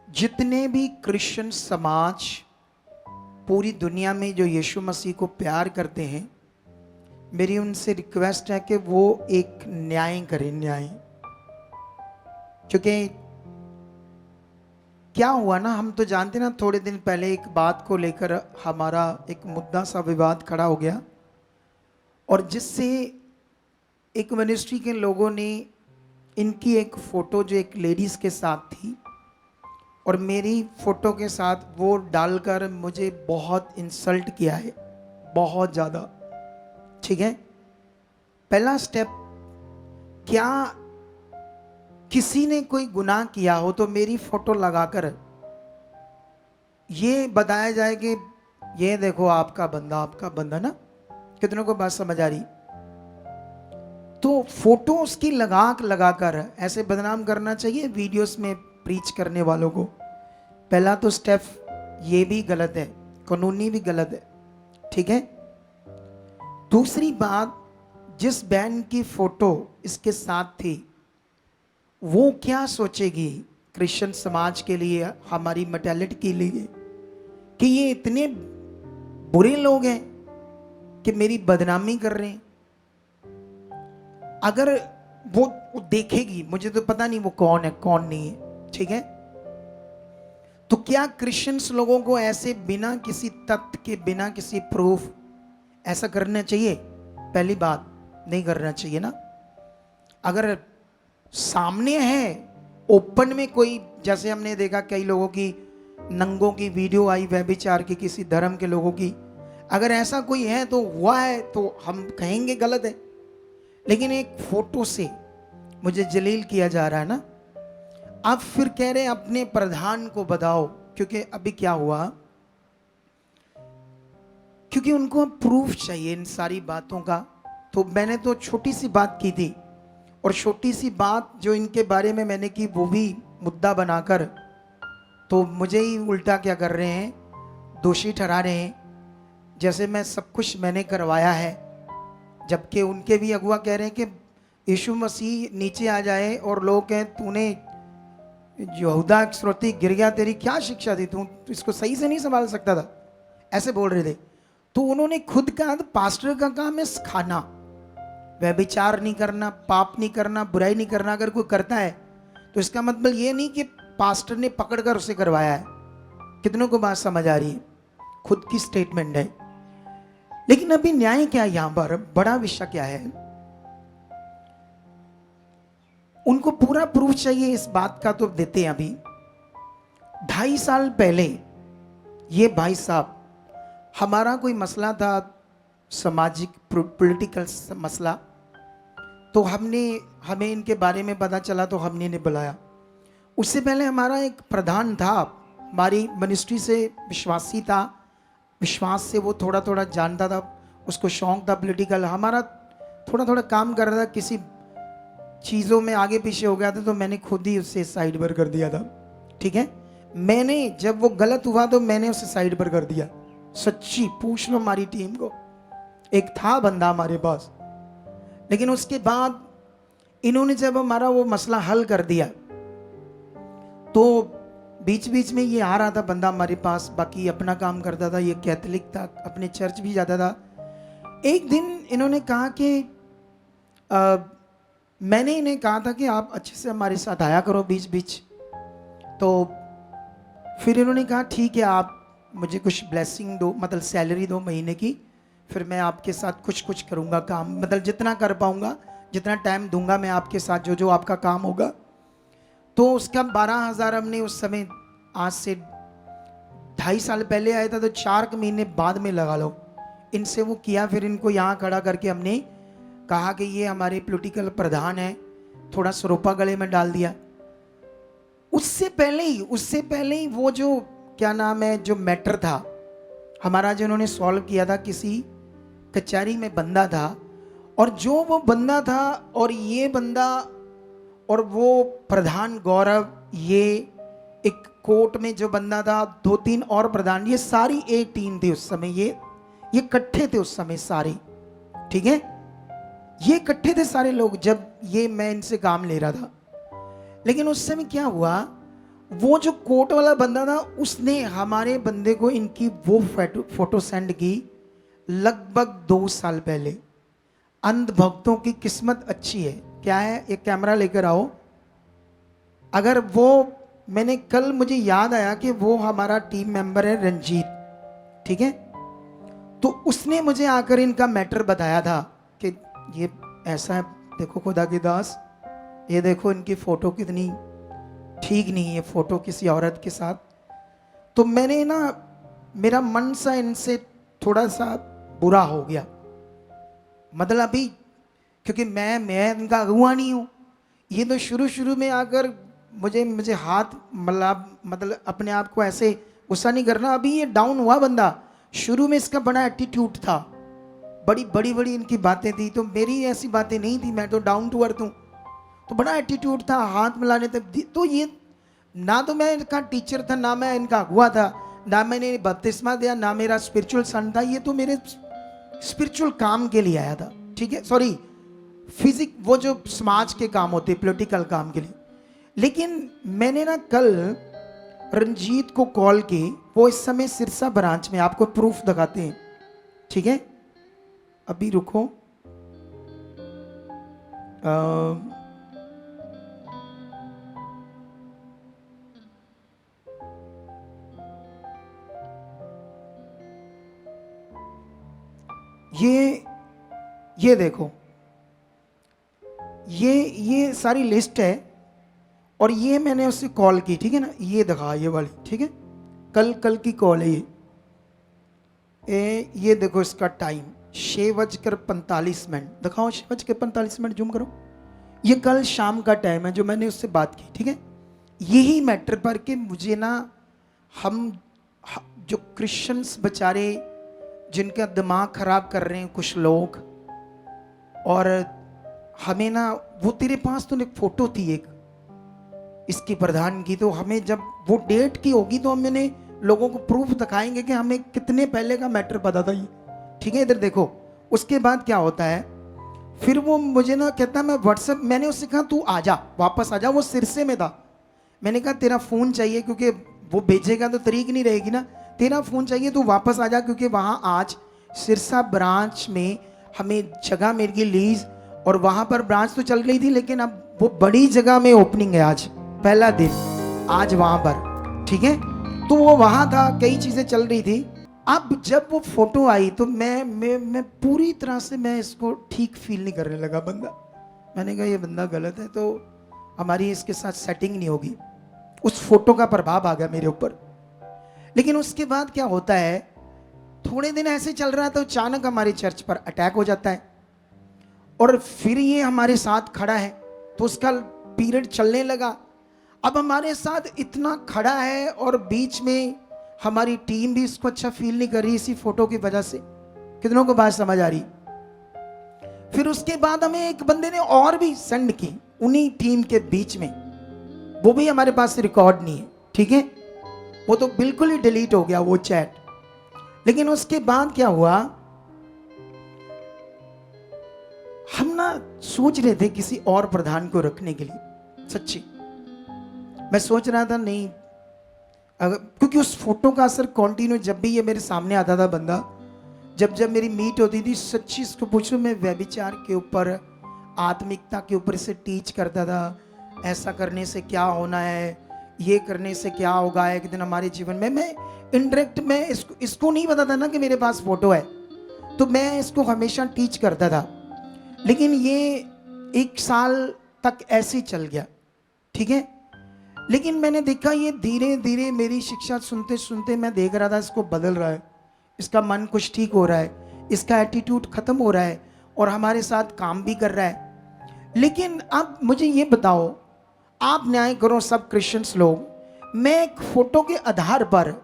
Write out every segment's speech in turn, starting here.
जितने भी क्रिश्चियन समाज पूरी दुनिया में जो यीशु मसीह को प्यार करते हैं, मेरी उनसे रिक्वेस्ट है कि वो एक न्याय करें। न्याय, क्योंकि क्या हुआ ना, हम तो जानते ना, थोड़े दिन पहले एक बात को लेकर हमारा एक मुद्दा सा विवाद खड़ा हो गया, और जिससे एक मिनिस्ट्री के लोगों ने इनकी एक फ़ोटो जो एक लेडीज़ के साथ थी और मेरी फ़ोटो के साथ वो डालकर मुझे बहुत इंसल्ट किया है, बहुत ज़्यादा। ठीक है, पहला स्टेप, क्या किसी ने कोई गुनाह किया हो तो मेरी फ़ोटो लगाकर ये बताया जाए कि ये देखो आपका बंदा ना। कितनों को बात समझ आ रही? तो फोटो उसकी लगाकर ऐसे बदनाम करना चाहिए वीडियोस में प्रीच करने वालों को? पहला तो स्टेप ये भी गलत है, कानूनी भी गलत है। ठीक है, दूसरी बात, जिस बहन की फोटो इसके साथ थी वो क्या सोचेगी क्रिश्चियन समाज के लिए, हमारी मेंटालिटी के लिए, कि ये इतने बुरे लोग हैं कि मेरी बदनामी कर रहे हैं। अगर वो देखेगी, मुझे तो पता नहीं वो कौन है कौन नहीं है, ठीक है, तो क्या क्रिश्चियंस लोगों को ऐसे बिना किसी तथ्य के, बिना किसी प्रूफ ऐसा करना चाहिए? पहली बात, नहीं करना चाहिए ना। अगर सामने है ओपन में कोई, जैसे हमने देखा कई लोगों की नंगों की वीडियो आई, व्यभिचार की, किसी धर्म के लोगों की, अगर ऐसा कोई है तो हुआ है तो हम कहेंगे गलत है। लेकिन एक फोटो से मुझे जलील किया जा रहा है ना। अब फिर कह रहे अपने प्रधान को बताओ, क्योंकि अभी क्या हुआ, क्योंकि उनको अब प्रूफ चाहिए इन सारी बातों का। तो मैंने तो छोटी सी बात की थी, और छोटी सी बात जो इनके बारे में मैंने की वो भी मुद्दा बनाकर तो मुझे ही उल्टा क्या कर रहे हैं, दोषी ठहरा रहे हैं, जैसे मैं सब कुछ मैंने करवाया है। जबकि उनके भी अगुआ कह रहे हैं कि यीशु मसीह नीचे आ जाए और लोग कहें तूने यहूदा श्रोती गिर गया, तेरी क्या शिक्षा थी, तू इसको सही से नहीं संभाल सकता था, ऐसे बोल रहे थे। तो उन्होंने खुद कहा पास्टर का काम है सिखाना, व्यभिचार नहीं करना, पाप नहीं करना, बुराई नहीं करना। अगर कोई करता है तो इसका मतलब ये नहीं कि पास्टर ने पकड़कर उसे करवाया है। कितनों को बात समझ आ रही है? खुद की स्टेटमेंट है। लेकिन अभी न्याय क्या है यहां पर, बड़ा विषय क्या है, उनको पूरा प्रूफ चाहिए इस बात का, तो देते हैं। अभी 2.5 साल पहले ये भाई साहब, हमारा कोई मसला था, सामाजिक पॉलिटिकल मसला, तो हमें इनके बारे में पता चला तो हमने इन्हें बुलाया। उससे पहले हमारा एक प्रधान था, हमारी मिनिस्ट्री से विश्वासी था, विश्वास से वो थोड़ा थोड़ा जानता था, उसको शौक था पॉलिटिकल, हमारा थोड़ा थोड़ा काम कर रहा था, किसी चीज़ों में आगे पीछे हो गया था तो मैंने खुद ही उससे साइड पर कर दिया था। ठीक है, मैंने जब वो गलत हुआ तो मैंने उसे साइड पर कर दिया। सच्ची पूछ लो हमारी टीम को, एक था बंदा हमारे पास। लेकिन उसके बाद इन्होंने जब हमारा वो मसला हल कर दिया तो बीच बीच में ये आ रहा था बंदा हमारे पास, बाकी अपना काम करता था, ये कैथोलिक था, अपने चर्च भी जाता था। एक दिन इन्होंने कहा कि मैंने इन्हें कहा था कि आप अच्छे से हमारे साथ आया करो बीच बीच। तो फिर इन्होंने कहा ठीक है, आप मुझे कुछ ब्लेसिंग दो, मतलब सैलरी दो महीने की, फिर मैं आपके साथ कुछ कुछ करूँगा काम, मतलब जितना कर पाऊँगा, जितना टाइम दूंगा मैं आपके साथ, जो जो आपका काम होगा। तो उसका 12,000 हमने उस समय, आज से 2.5 साल पहले आया था तो 4 महीने बाद में लगा लो, इनसे वो किया। फिर इनको यहाँ खड़ा करके हमने कहा कि ये हमारे पॉलिटिकल प्रधान है, थोड़ा सरोपा गले में डाल दिया। उससे पहले ही वो जो क्या नाम है, जो मैटर था हमारा, जो उन्होंने सॉल्व किया था, किसी कचहरी में बंदा था, और जो वो बंदा था और ये बंदा और वो प्रधान गौरव, ये एक कोर्ट में जो बंदा था, 2-3 और प्रधान, ये सारी एक टीम थी उस समय, ये इकट्ठे थे उस समय सारे। ठीक है, ये इकट्ठे थे सारे लोग जब ये मैं इनसे काम ले रहा था। लेकिन उस समय क्या हुआ, वो जो कोट वाला बंदा था उसने हमारे बंदे को इनकी वो फोटो सेंड की लगभग 2 साल पहले। अंध भक्तों की किस्मत अच्छी है, क्या है, एक कैमरा लेकर आओ। अगर वो, मैंने कल मुझे याद आया कि वो हमारा टीम मेंबर है रंजीत, ठीक है, तो उसने मुझे आकर इनका मैटर बताया था कि ये ऐसा है, देखो खुदा की दास, ये देखो इनकी फोटो कितनी ठीक नहीं है, फोटो किसी औरत के साथ। तो मैंने ना, मेरा मन सा इनसे थोड़ा सा बुरा हो गया, मतलब अभी, क्योंकि मैं इनका अगुआ नहीं हूँ। ये तो शुरू शुरू में आकर मुझे मुझे हाथ मतलब अपने आप को ऐसे गुस्सा नहीं करना, अभी ये डाउन हुआ बंदा। शुरू में इसका बड़ा एटीट्यूड था, बड़ी बड़ी बड़ी इनकी बातें थी, तो मेरी ऐसी बातें नहीं थी, मैं तो डाउन टू अर्थ हूँ। तो बड़ा एटीट्यूड था, हाथ मिलाने तक। तो ये ना तो मैं इनका टीचर था, ना मैं इनका अगुआ था, ना मैंने बपतिस्मा दिया, ना मेरा स्पिरिचुअल सन था। ये तो मेरे स्पिरिचुअल काम के लिए आया था, ठीक है, सॉरी फिजिक, वो जो समाज के काम होते, पॉलिटिकल काम के लिए। लेकिन मैंने ना कल रंजीत को कॉल की, वो इस समय सिरसा ब्रांच में, आपको प्रूफ दिखाते हैं, ठीक है, अभी रुको। ये देखो, ये सारी लिस्ट है, और ये मैंने उससे कॉल की, ठीक है ना, ये दिखा, ये वाली, ठीक है, कल की कॉल है ये देखो इसका टाइम 6:45, दिखाओ 6:45, जूम करो। ये कल शाम का टाइम है जो मैंने उससे बात की, ठीक है, यही मैटर पर कि मुझे ना, हम जो क्रिश्चियंस बेचारे जिनका दिमाग खराब कर रहे हैं कुछ लोग, और हमें ना, वो तेरे पास तो एक फोटो थी एक इसकी प्रधान की, तो हमें जब वो डेट की होगी तो हम मैंने लोगों को प्रूफ दिखाएंगे कि हमें कितने पहले का मैटर पता था ये, ठीक है। इधर देखो, उसके बाद क्या होता है, फिर वो मुझे ना कहता, मैं व्हाट्सएप, मैंने उससे कहा तू आ जा, वापस आ जा, वो सिरसे में था। मैंने कहा तेरा फ़ोन चाहिए, क्योंकि वो भेजेगा तो तरीक नहीं रहेगी ना, तेरा फ़ोन चाहिए, तू वापस आ जा, क्योंकि वहाँ आज सिरसा ब्रांच में हमें जगह मिल गई लीज, और वहाँ पर ब्रांच तो चल रही थी, लेकिन अब वो बड़ी जगह में ओपनिंग है, आज पहला दिन, आज वहाँ पर, ठीक है। तो वो वहाँ था, कई चीज़ें चल रही थी। अब जब वो फोटो आई तो मैं पूरी तरह से मैं इसको ठीक फील नहीं करने लगा बंदा। मैंने कहा ये बंदा गलत है, तो हमारी इसके साथ सेटिंग नहीं होगी। उस फोटो का प्रभाव आ गया मेरे ऊपर। लेकिन उसके बाद क्या होता है, थोड़े दिन ऐसे चल रहा है तो अचानक हमारी चर्च पर अटैक हो जाता है, और फिर ये हमारे साथ खड़ा है, तो उसका पीरियड चलने लगा। अब हमारे साथ इतना खड़ा है, और बीच में हमारी टीम भी इसको अच्छा फील नहीं कर रही इसी फोटो की वजह से। कितनों को बात समझ आ रही। फिर उसके बाद हमें एक बंदे ने और भी सेंड की उन्हीं टीम के बीच में, वो भी हमारे पास रिकॉर्ड नहीं है, ठीक है, वो तो बिल्कुल ही डिलीट हो गया वो चैट। लेकिन उसके बाद क्या हुआ, हम ना सोच रहे थे किसी और प्रधान को रखने के लिए, सच्ची मैं सोच रहा था नहीं, अगर, क्योंकि उस फोटो का असर कंटिन्यू, जब भी ये मेरे सामने आता था बंदा, जब मेरी मीट होती थी, सच्ची इसको पूछो, मैं व्यभिचार के ऊपर, आत्मिकता के ऊपर से टीच करता था, ऐसा करने से क्या होना है, ये करने से क्या होगा एक दिन हमारे जीवन में। मैं इनडायरेक्ट, मैं इसको नहीं पता था ना कि मेरे पास फोटो है, तो मैं इसको हमेशा टीच करता था। लेकिन ये 1 साल तक ऐसे ही चल गया, ठीक है। लेकिन मैंने देखा ये धीरे धीरे मेरी शिक्षा सुनते सुनते मैं देख रहा था इसको बदल रहा है, इसका मन कुछ ठीक हो रहा है, इसका एटीट्यूड खत्म हो रहा है, और हमारे साथ काम भी कर रहा है। लेकिन अब मुझे ये बताओ, आप न्याय करो सब क्रिश्चियंस लोग, मैं एक फोटो के आधार पर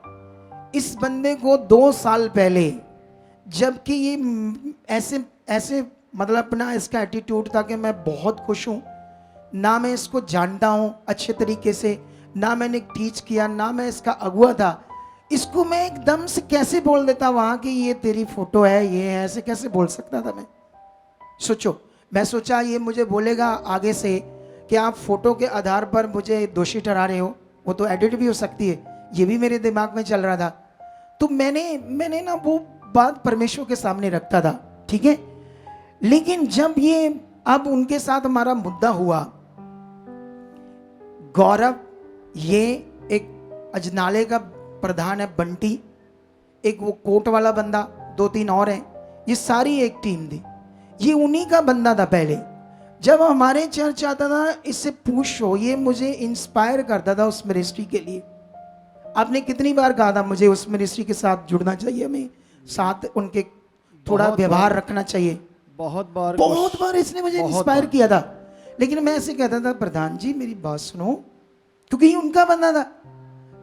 इस बंदे को 2 साल पहले, जबकि ये ऐसे ऐसे मतलब अपना इसका एटीट्यूड था कि मैं बहुत खुश हूँ, ना मैं इसको जानता हूँ अच्छे तरीके से, ना मैंने टीच किया, ना मैं इसका अगुआ था, इसको मैं एकदम से कैसे बोल देता वहाँ कि ये तेरी फोटो है, ये है, ऐसे कैसे बोल सकता था मैं। सोचो, मैं सोचा ये मुझे बोलेगा आगे से कि आप फोटो के आधार पर मुझे दोषी ठहरा रहे हो, वो तो एडिट भी हो सकती है, ये भी मेरे दिमाग में चल रहा था। तो मैंने ना वो बात परमेश्वर के सामने रखता था, ठीक है। लेकिन जब ये अब उनके साथ हमारा मुद्दा हुआ, गौरव ये एक अजनाले का प्रधान है, बंटी एक वो कोट वाला बंदा, 2-3 और हैं, ये सारी एक टीम थी। ये उन्हीं का बंदा था पहले। जब हमारे चर्च आता था, इससे पूछो, ये मुझे इंस्पायर करता था उस मिनिस्ट्री के लिए। आपने कितनी बार कहा था मुझे उस मिनिस्ट्री के साथ जुड़ना चाहिए, हमें साथ उनके थोड़ा व्यवहार रखना चाहिए। बहुत बार इसने मुझे इंस्पायर किया था। लेकिन मैं ऐसे कहता था, प्रधान जी मेरी बात सुनो, क्योंकि ये उनका बंदा था।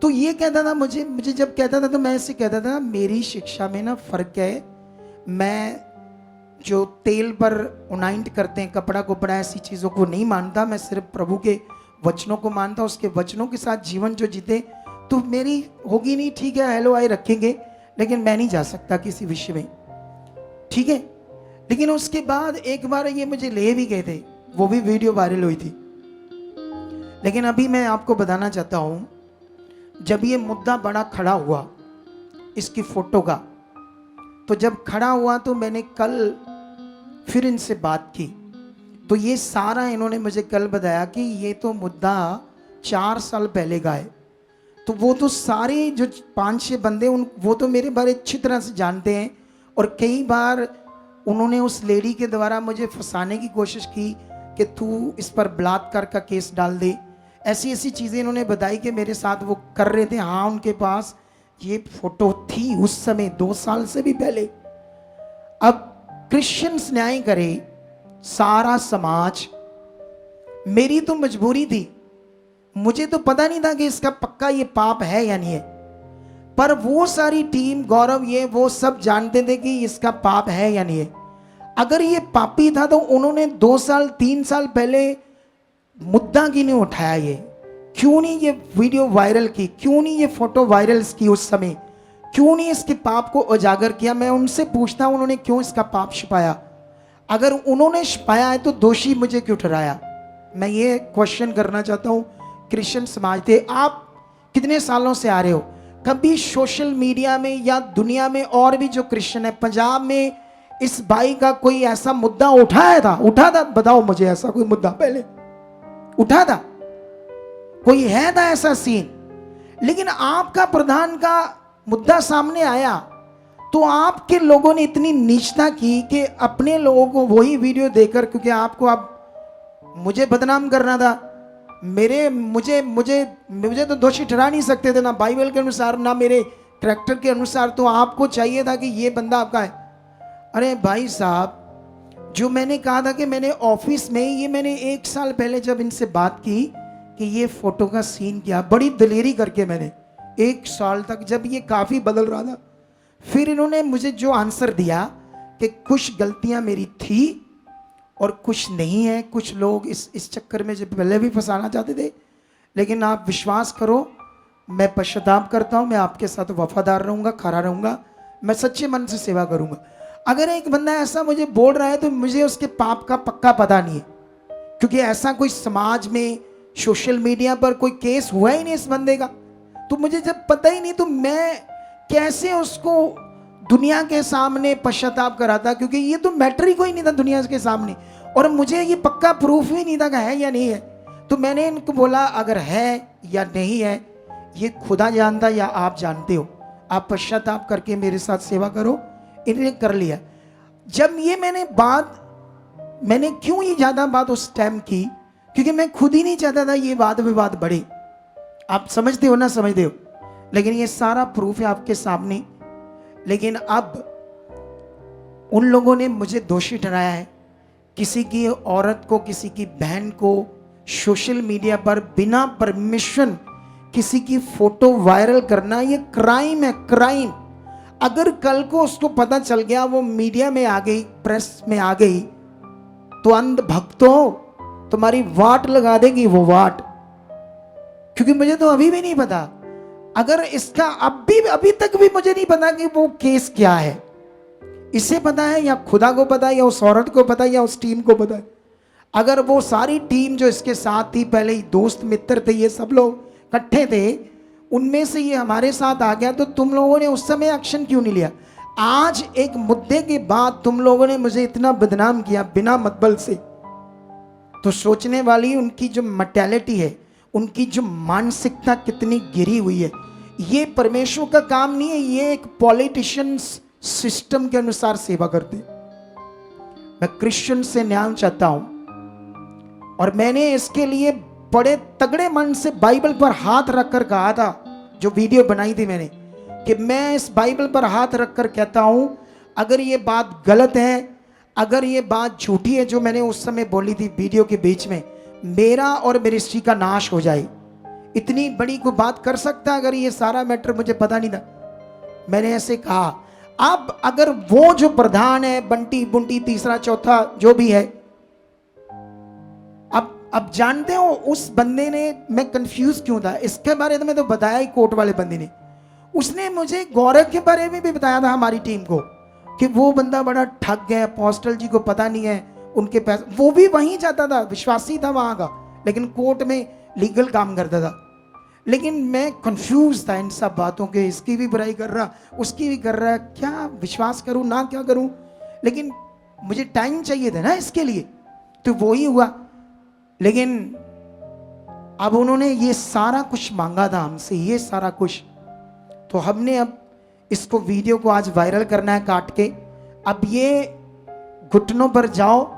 तो ये कहता था मुझे जब कहता था तो मैं ऐसे कहता था, मेरी शिक्षा में ना फर्क है, मैं जो तेल पर उनाइंट करते हैं, कपड़ा कुपड़ा ऐसी चीज़ों को नहीं मानता, मैं सिर्फ प्रभु के वचनों को मानता, उसके वचनों के साथ जीवन जो जीते तो मेरी होगी नहीं, ठीक है हेलो आए रखेंगे, लेकिन मैं नहीं जा सकता किसी विषय में, ठीक है। लेकिन उसके बाद एक बार ये मुझे ले भी गए थे, वो भी वीडियो वायरल हुई थी। लेकिन अभी मैं आपको बताना चाहता हूं, जब ये मुद्दा बड़ा खड़ा हुआ इसकी फोटो का, तो जब खड़ा हुआ तो मैंने कल फिर इनसे बात की, तो ये सारा इन्होंने मुझे कल बताया कि ये तो मुद्दा 4 साल पहले का है। तो वो तो सारे जो 5-6 बंदे वो तो मेरे बारे अच्छी तरह से जानते हैं, और कई बार उन्होंने उस लेडी के द्वारा मुझे फंसाने की कोशिश की कि तू इस पर बलात्कार का केस डाल दे, ऐसी ऐसी चीज़ें इन्होंने बताई कि मेरे साथ वो कर रहे थे। हाँ, उनके पास ये फोटो थी उस समय, 2 साल से भी पहले। अब क्रिश्चियंस न्याय करे, सारा समाज, मेरी तो मजबूरी थी, मुझे तो पता नहीं था कि इसका पक्का ये पाप है या नहीं है, पर वो सारी टीम, गौरव ये वो सब जानते थे कि इसका पाप है या नहीं है। अगर ये पापी था तो उन्होंने 2 साल 3 साल पहले मुद्दा क्यों नहीं उठाया, ये क्यों नहीं ये वीडियो वायरल की, क्यों नहीं ये फोटो वायरल की उस समय, क्यों नहीं इसके पाप को उजागर किया। मैं उनसे पूछता हूं उन्होंने क्यों इसका पाप छिपाया, अगर उन्होंने छिपाया है तो दोषी मुझे क्यों ठहराया। मैं ये क्वेश्चन करना चाहता हूं क्रिश्चियन समाज थे, आप कितने सालों से आ रहे हो, कभी सोशल मीडिया में या दुनिया में और भी जो क्रिश्चियन है, पंजाब में इस भाई का कोई ऐसा मुद्दा उठा था, बताओ मुझे ऐसा कोई मुद्दा पहले उठा था, कोई है था ऐसा सीन। लेकिन आपका प्रधान का मुद्दा सामने आया तो आपके लोगों ने इतनी नीचता की कि अपने लोगों को वही वीडियो देकर, क्योंकि आपको अब मुझे बदनाम करना था, मुझे तो दोषी ठहरा नहीं सकते थे, ना बाइबल के अनुसार ना मेरे करैक्टर के अनुसार, तो आपको चाहिए था कि ये बंदा आपका है। अरे भाई साहब, जो मैंने कहा था कि मैंने ऑफिस में ये मैंने 1 साल पहले जब इनसे बात की कि ये फोटो का सीन क्या, बड़ी दलेरी करके मैंने 1 साल तक, जब ये काफ़ी बदल रहा था, फिर इन्होंने मुझे जो आंसर दिया कि कुछ गलतियां मेरी थी और कुछ नहीं है, कुछ लोग इस चक्कर में जो पहले भी फंसाना चाहते थे, लेकिन आप विश्वास करो मैं पश्चाताप करता हूँ, मैं आपके साथ वफादार रहूँगा, खड़ा रहूँगा, मैं सच्चे मन से सेवा करूँगा। अगर एक बंदा ऐसा मुझे बोल रहा है तो मुझे उसके पाप का पक्का पता नहीं है, क्योंकि ऐसा कोई समाज में सोशल मीडिया पर कोई केस हुआ ही नहीं इस बंदे का, तो मुझे जब पता ही नहीं तो मैं कैसे उसको दुनिया के सामने पश्चाताप कराता, क्योंकि ये तो मैटर ही कोई नहीं था दुनिया के सामने, और मुझे ये पक्का प्रूफ ही नहीं था कि है या नहीं है। तो मैंने इनको बोला अगर है या नहीं है ये खुदा जानता या आप जानते हो, आप पश्चाताप करके मेरे साथ सेवा करो। इन्होंने कर लिया। जब ये मैंने क्यों ये ज़्यादा बात उस टाइम की, क्योंकि मैं खुद ही नहीं चाहता था ये वाद विवाद बढ़े, आप समझते हो ना, समझते हो, लेकिन ये सारा प्रूफ है आपके सामने। लेकिन अब उन लोगों ने मुझे दोषी ठहराया है, किसी की औरत को, किसी की बहन को सोशल मीडिया पर बिना परमिशन किसी की फोटो वायरल करना, ये क्राइम है, क्राइम। अगर कल को उसको पता चल गया, वो मीडिया में आ गई, प्रेस में आ गई, तो अंध भक्तों तुम्हारी वाट लगा देगी वो वाट, क्योंकि मुझे तो अभी भी नहीं पता, अगर इसका अभी तक भी मुझे नहीं पता कि वो केस क्या है। इसे पता है या खुदा को पता है या उस औरत को पता है या उस टीम को पता है। अगर वो सारी टीम जो इसके साथ थी, पहले ही दोस्त मित्र थे, ये सब लोग इकट्ठे थे, उनमें से ये हमारे साथ आ गया, तो तुम लोगों ने उस समय एक्शन क्यों नहीं लिया? आज एक मुद्दे के बाद तुम लोगों ने मुझे इतना बदनाम किया बिना मतबल से। तो सोचने वाली उनकी जो मेंटालिटी है, उनकी जो मानसिकता कितनी गिरी हुई है। ये परमेश्वर का काम नहीं है, ये एक पॉलिटिशियंस सिस्टम के अनुसार सेवा करते। मैं क्रिश्चियन से न्याय चाहता हूं, और मैंने इसके लिए बड़े तगड़े मन से बाइबल पर हाथ रखकर कहा था, जो वीडियो बनाई थी मैंने, कि मैं इस बाइबल पर हाथ रखकर कहता हूं, अगर ये बात गलत है, अगर ये बात झूठी है जो मैंने उस समय बोली थी वीडियो के बीच में, मेरा और मेरी स्त्री का नाश हो जाए। इतनी बड़ी कोई बात कर सकता अगर ये सारा मैटर मुझे पता नहीं था? मैंने ऐसे कहा। अब अगर वो जो प्रधान है, बंटी बुंटी तीसरा चौथा जो भी है, अब जानते हो उस बंदे ने, मैं कंफ्यूज क्यों था इसके बारे में तो बताया ही कोर्ट वाले बंदे ने। उसने मुझे गौरव के बारे में भी बताया था हमारी टीम को, कि वो बंदा बड़ा ठग गया, अपोस्टल जी को पता नहीं है उनके पैसे। वो भी वहीं जाता था, विश्वासी था वहां का, लेकिन कोर्ट में लीगल काम करता था। लेकिन मैं कंफ्यूज था इन सब बातों के, इसकी भी बुराई कर रहा, उसकी भी कर रहा, क्या विश्वास करूं ना क्या करूं। लेकिन मुझे टाइम चाहिए था ना इसके लिए, तो वो ही हुआ। लेकिन अब उन्होंने ये सारा कुछ मांगा था हमसे, ये सारा कुछ, तो हमने अब इसको वीडियो को आज वायरल करना है काट के। अब ये घुटनों पर जाओ,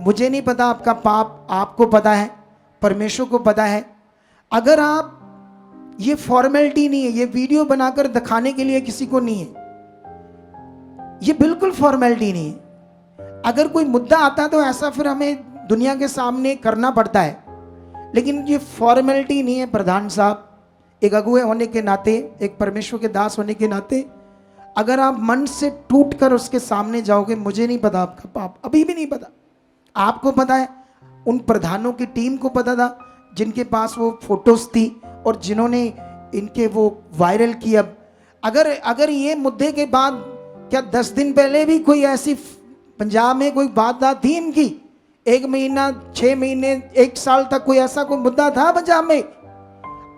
मुझे नहीं पता आपका पाप, आपको पता है, परमेश्वर को पता है। अगर आप, ये फॉर्मेलिटी नहीं है, ये वीडियो बनाकर दिखाने के लिए किसी को नहीं है, ये बिल्कुल फॉर्मेलिटी नहीं है। अगर कोई मुद्दा आता तो ऐसा फिर हमें दुनिया के सामने करना पड़ता है, लेकिन ये फॉर्मेलिटी नहीं है। प्रधान साहब, एक अगुए होने के नाते, एक परमेश्वर के दास होने के नाते, अगर आप मन से टूट कर उसके सामने जाओगे, मुझे नहीं पता आपका पाप, अभी भी नहीं पता, आपको पता है, उन प्रधानों की टीम को पता था जिनके पास वो फोटोज थी और जिन्होंने इनके वो वायरल किया। अगर ये मुद्दे के बाद, क्या 10 दिन पहले भी कोई ऐसी पंजाब में कोई बात थी इनकी? 1 महीना, 6 महीने, 1 साल तक कोई ऐसा कोई मुद्दा था पंजाब में?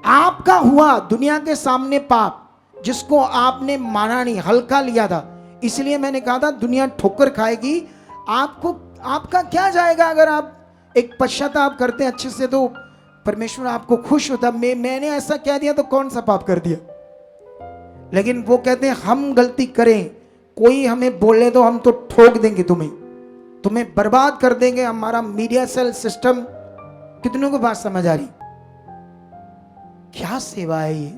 आपका हुआ दुनिया के सामने पाप, जिसको आपने माना नहीं, हल्का लिया था। इसलिए मैंने कहा था दुनिया ठोकर खाएगी, आपको, आपका क्या जाएगा अगर आप एक पश्चाताप करते हैं अच्छे से, तो परमेश्वर आपको खुश होता। मैंने ऐसा कह दिया तो कौन सा पाप कर दिया? लेकिन वो कहते हैं हम गलती करें, कोई हमें बोले तो हम तो ठोक देंगे, तुम्हें बर्बाद कर देंगे। हमारा मीडिया सेल सिस्टम कितनों को बात समझ आ रही? क्या सेवा है ये?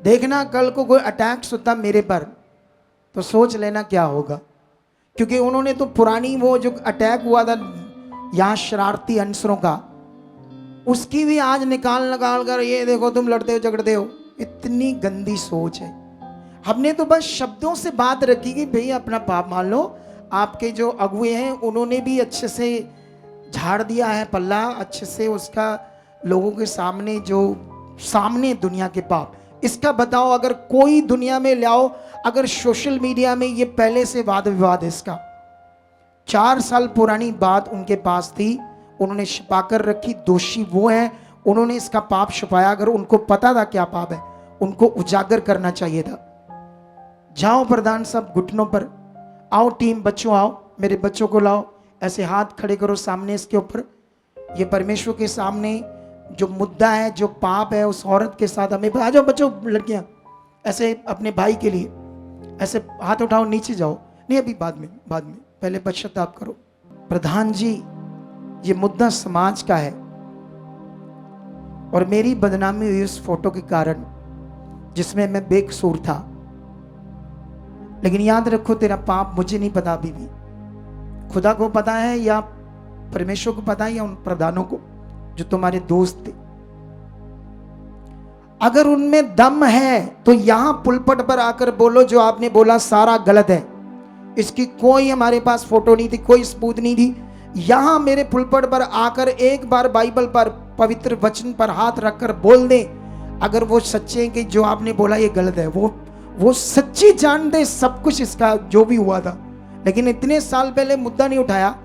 देखना कल को कोई अटैक्स होता मेरे पर, तो सोच लेना क्या होगा। क्योंकि उन्होंने तो पुरानी वो जो अटैक हुआ था यहां शरारती अंसरों का, उसकी भी आज निकाल कर ये देखो तुम लड़ते हो झगड़ते हो। इतनी गंदी सोच है। हमने तो बस शब्दों से बात रखी कि भैया अपना पाप मान लो। आपके जो अगुए हैं उन्होंने भी अच्छे से झाड़ दिया है पल्ला, अच्छे से उसका लोगों के सामने, जो सामने दुनिया के पाप, इसका बताओ। अगर कोई दुनिया में लाओ, अगर सोशल मीडिया में ये पहले से वाद विवाद है इसका, 4 साल पुरानी बात उनके पास थी, उन्होंने छिपाकर रखी। दोषी वो हैं, उन्होंने इसका पाप छुपाया। अगर उनको पता था क्या पाप है, उनको उजागर करना चाहिए था। जाओ प्रधान साहब घुटनों पर, आओ टीम, बच्चों आओ, मेरे बच्चों को लाओ, ऐसे हाथ खड़े करो सामने इसके ऊपर। ये परमेश्वर के सामने जो मुद्दा है, जो पाप है उस औरत के साथ, हमें आ जाओ बच्चों, लड़कियां ऐसे अपने भाई के लिए ऐसे हाथ उठाओ, नीचे जाओ। नहीं अभी बाद में, पहले पश्चाताप करो। प्रधान जी, ये मुद्दा समाज का है और मेरी बदनामी हुई उस फोटो के कारण जिसमें मैं बेकसूर था। लेकिन याद रखो, तेरा पाप मुझे नहीं पता, अभी भी खुदा को पता है, या परमेश्वर को पता है, या उन प्रधानों को जो तुम्हारे दोस्त थे। अगर उनमें दम है तो यहां पुलपट पर आकर बोलो जो आपने बोला सारा गलत है। इसकी कोई हमारे पास फोटो नहीं थी, कोई सबूत नहीं थी। यहां मेरे पुलपट पर आकर एक बार बाइबल पर, पवित्र वचन पर हाथ रखकर बोल दे, अगर वो सच्चे हैं कि जो आपने बोला ये गलत है, वो सच्ची जान दे सब कुछ इसका जो भी हुआ था। लेकिन इतने साल पहले मुद्दा नहीं उठाया,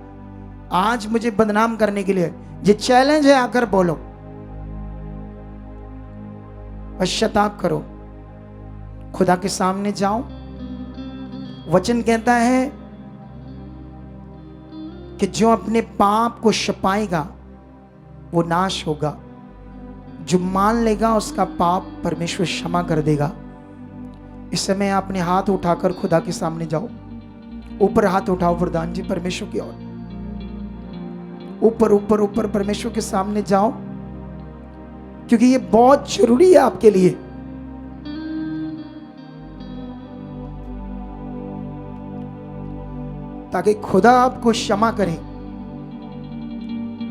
आज मुझे बदनाम करने के लिए। ये चैलेंज है, आकर बोलो। पश्चाताप करो, खुदा के सामने जाओ। वचन कहता है कि जो अपने पाप को छिपाएगा वो नाश होगा, जो मान लेगा उसका पाप परमेश्वर क्षमा कर देगा। इस समय अपने हाथ उठाकर खुदा के सामने जाओ। ऊपर हाथ उठाओ वरदान जी परमेश्वर की ओर, ऊपर ऊपर ऊपर परमेश्वर के सामने जाओ, क्योंकि ये बहुत जरूरी है आपके लिए। ताकि खुदा आपको क्षमा करे,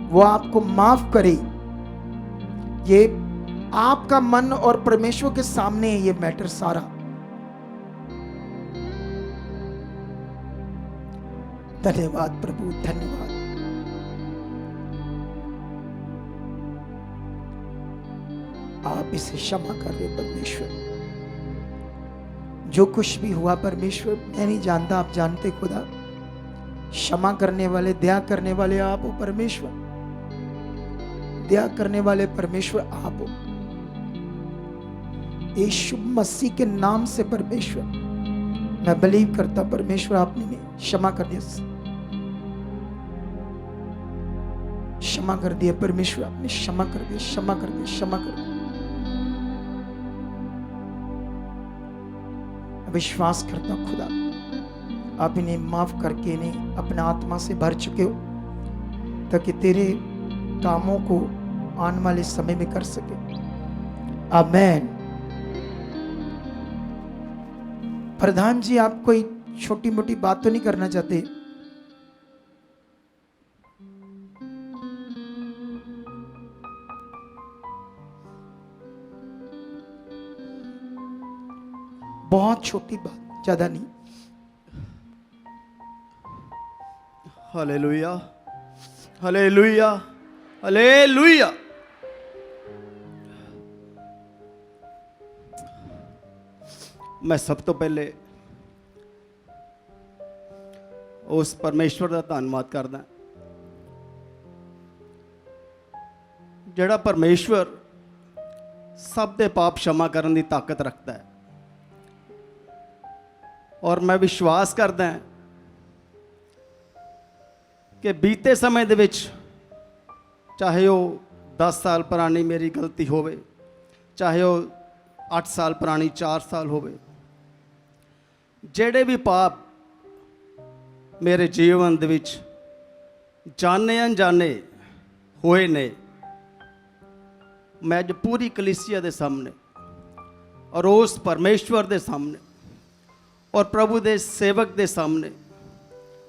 वो आपको माफ करे। ये आपका मन और परमेश्वर के सामने है ये मैटर सारा। धन्यवाद प्रभु, धन्यवाद। आप इसे क्षमा कर रहे परमेश्वर। जो कुछ भी हुआ परमेश्वर मैं नहीं जानता, आप जानते खुदा। क्षमा करने वाले, दया करने वाले आप हो परमेश्वर। दया करने वाले परमेश्वर आप हो। यीशु मसीह के नाम से परमेश्वर मैं बिलीव करता परमेश्वर आपने क्षमा कर दिया, क्षमा कर दिया परमेश्वर, आपने क्षमा कर दिया, क्षमा कर दिया, क्षमा कर दिया। विश्वास करता खुदा आप इन्हें माफ करके इन्हें अपना आत्मा से भर चुके हो, ताकि तेरे कामों को आने वाले समय में कर सके। आमेन। प्रधान जी आप कोई छोटी मोटी बात तो नहीं करना चाहते? बहुत छोटी बात, ज्यादा नहीं। Hallelujah, hallelujah, hallelujah. मैं सब तो पहले उस परमेश्वर का धन्यवाद करदा जिहड़ा परमेश्वर सब दे पाप क्षमा करने की ताकत रखता है। और मैं विश्वास करदा कि बीते समय दे विच चाहे वो 10 साल पुरानी मेरी गलती होवे, चाहे वो 8 साल पुरानी 4 साल होवे, जेड़े भी पाप मेरे जीवन दे विच जाने अनजाने होए ने, मैं अज पूरी कलीसिया दे सामने और उस परमेश्वर दे सामने और प्रभु दे सेवक दे सामने,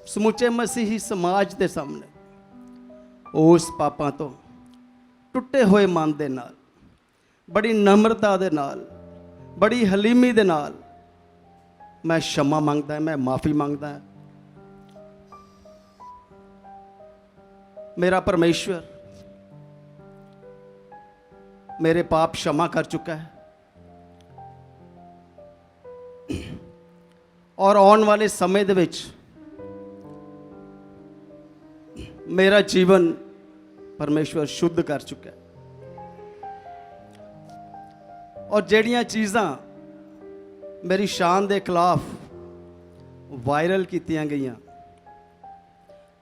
समुचे मसीही समाज दे सामने उस पापां तो टुटे हुए मन दे नाल, बड़ी नम्रता दे नाल, बड़ी हलीमी दे नाल मैं क्षमा मांगदा, मैं माफ़ी मांगदा। मेरा परमेश्वर मेरे पाप क्षमा कर चुका है और आने वाले समय दे विच मेरा जीवन परमेश्वर शुद्ध कर चुका है। और जेड़ियां चीज़ां मेरी शान के खिलाफ वायरल कीतियां गईयां,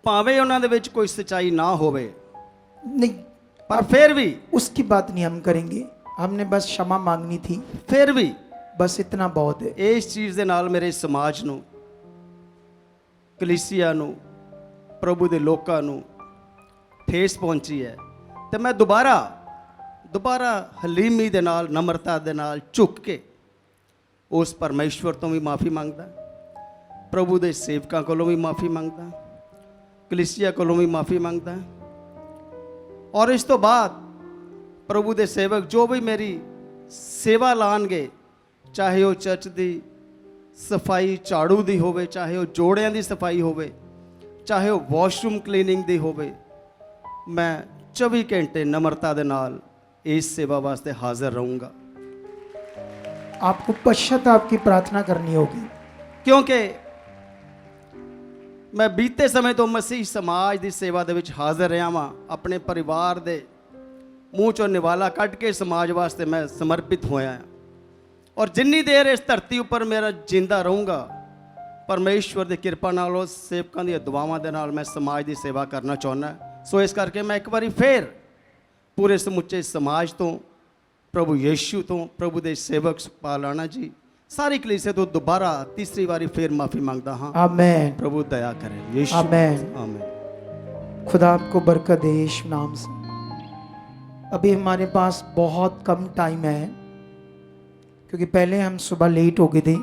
भावें उन्हां दे विच कोई सच्चाई ना होवे, नहीं, पर फिर भी उसकी बात नहीं हम करेंगे। हमने बस क्षमा मांगनी थी, फिर भी बस इतना बहुत है। इस चीज़ के नाल मेरे समाज नूं, कलीसिया नूं, प्रभु दे लोकां नूं ठेस पहुंची है। तो मैं दोबारा हलीमी दे नाल, नम्रता दे नाल झुक के उस परमेश्वर तो भी माफ़ी मांगदा, प्रभु दे सेवकां कोलों भी माफ़ी मांगदा, कलीसिया कोलों भी माफ़ी मांगदा। और इस तो बाद प्रभु दे सेवक जो भी मेरी सेवा लाणगे, चाहे वो चर्च की सफाई झाड़ू की होवे, चाहे वो जोड़ियां की सफाई होवे, चाहे वो वॉशरूम क्लीनिंग की होवे, मैं 24 घंटे नम्रता दे नाल इस सेवा वास्ते हाजिर रहूँगा। आपको पश्चाताप की प्रार्थना करनी होगी, क्योंकि मैं बीते समय तो मसीह समाज की सेवा दे विच हाजिर रहा वां, अपने परिवार दे ਮੂੰਹ ਚੋਂ ਨਿਵਾਲਾ ਕੱਢ ਕੇ ਸਮਾਜ ਵਾਸਤੇ ਮੈਂ ਸਮਰਪਿਤ ਹੋਇਆ ਹਾਂ। ਔਰ ਜਿੰਨੀ ਦੇਰ ਇਸ ਧਰਤੀ ਉੱਪਰ ਮੇਰਾ ਜਿੰਦਾ ਰਹੂੰਗਾ, ਪਰਮੇਸ਼ਵਰ ਦੀ ਕਿਰਪਾ ਨਾਲ, ਉਸ ਸੇਵਕਾਂ ਦੀਆਂ ਦੁਆਵਾਂ ਦੇ ਨਾਲ ਮੈਂ ਸਮਾਜ ਦੀ ਸੇਵਾ ਕਰਨਾ ਚਾਹੁੰਦਾ। ਸੋ ਇਸ ਕਰਕੇ ਮੈਂ ਇੱਕ ਵਾਰੀ ਫੇਰ ਪੂਰੇ ਸਮੁੱਚੇ ਸਮਾਜ ਤੋਂ, ਪ੍ਰਭੂ ਯੀਸ਼ੂ ਤੋਂ, ਪ੍ਰਭੂ ਦੇ ਸੇਵਕ ਸੁਖਪਾਲ ਰਾਣਾ ਜੀ, ਸਾਰੀ ਕਲੀਸਿਆ ਤੋਂ ਦੁਬਾਰਾ तीसरी बारी फिर माफ़ी मांगता हाँ। आमेन। प्रभु दया करें। यीशु आमेन। आमेन। खुदा आपको बरकत दे यीशु नाम से। अभी हमारे पास बहुत कम टाइम है, क्योंकि पहले हम सुबह लेट हो गए थे,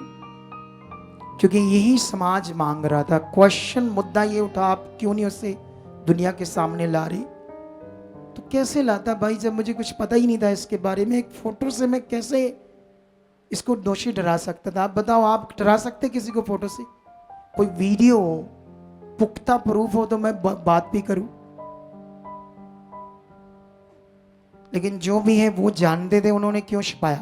क्योंकि यही समाज मांग रहा था। क्वेश्चन मुद्दा ये उठा, आप क्यों नहीं उसे दुनिया के सामने ला रहे? तो कैसे लाता भाई, जब मुझे कुछ पता ही नहीं था इसके बारे में। एक फोटो से मैं कैसे इसको दोषी डरा सकता था? आप बताओ, आप डरा सकते किसी को फोटो से? कोई वीडियो हो, पुख्ता प्रूफ हो तो मैं बात भी करूं। लेकिन जो भी है वो जानते थे, उन्होंने क्यों छिपाया?